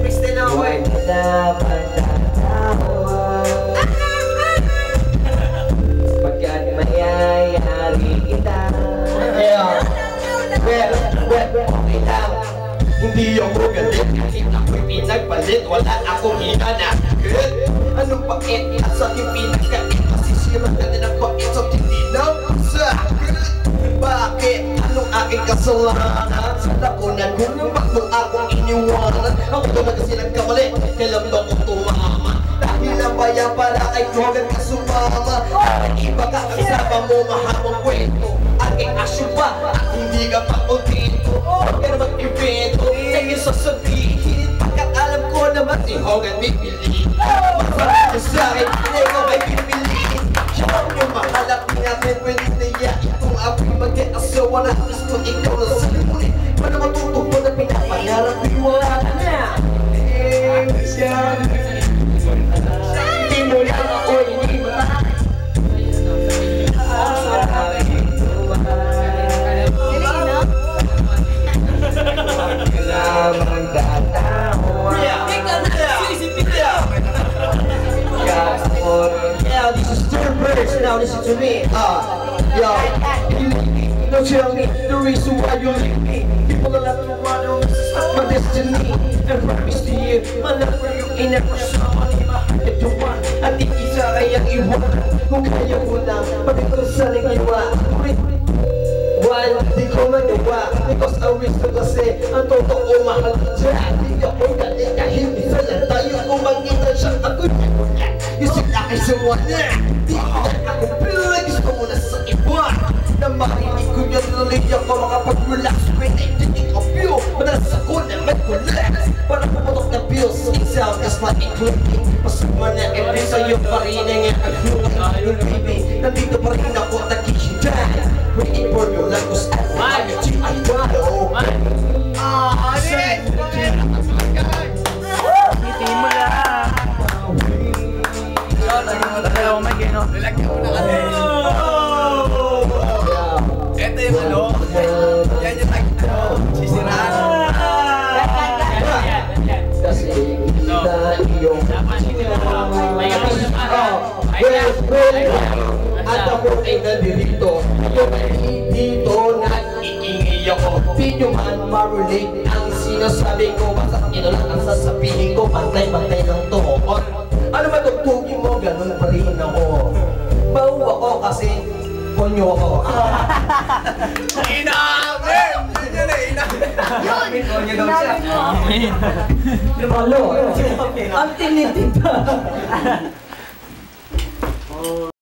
Piste na ako eh. Dapat tatawa pagkat mayayari kita. Okay lang. Hindi ako galit kahit ako'y pinagpalit. Wala akong hinanakit. Anong bakit? Asa yung pinagkait? Masisira ka na ng bakit sa hindi na sakit. Bakit? Anong aking kasalanan? Sa lakunan kung naman mo akong iniwanan. Ako naman kasi nagkamali. Kailan ba ko tumama? Dahil ang bayan para ay huwag ka sumama. Iba ka kasama mo mahabang kwento. Aking asyo ba? At hindi ka pa kontento. Huwag ka naman invento. Sige sasabihin pagkat alam ko naman si Hogan may piliin. Masarap niya sa'kin, hindi ko may pipiliin. Siya yung mahalap natin, pwede na yain. Kung ako'y mag-e-asawa na gusto ikaw na sa limunin. Paano matutugpo na pinapangarap ay wala ka na. Hindi mo lang ako hindi matahak. Lamang tatawa. Yeah, this is third verse. Now listen to me. Yo, don't tell me the reason why you leave me. People are left to wonder this is not my destiny. And promise to you, my love for you ain't never someone in my heart that you want. At di isa kayang iwan. Kung kaya ko lang, pati ko sa nagawa. Di ko magawa because I wish ko kasi ang totoo mahal ko dyan. Di ako galit dahil minsan lang tayo kumangina siya. Ako'y nagulat, yung sila kay sawana. Di ako pero gusto mo na sa iba. Na marinig ko yan tuloy ako makapag-relax. When I think of you, madalas ako na mag-relax. Para puputok na bills, it sounds just like a clicking. Masama na every sa'yo pa rin ang yung baby. Nandito pa rin ako nagkikita. Waiting for you like cause I want you, I follow. Hitiin mo lang. Dalawa may gino. Lalagyan mo na kasi. Ito yung ano. Yan yung sisiraan. Kasi kita iyong at ako ay nandito. Yung dito nag-iingay ako. Di nyo man ma-relate ang sinasabi ko. Basta lang ang sasabihin ko. Pantay-pantay ng tuhon. Ano ba tugtugin mo? Ganun pa rin ako. Bau ako kasi konyo ako. Inamer! Yun yun eh, inamer. Yun! Konyo daw siya. Lumalo. Ang tinitita.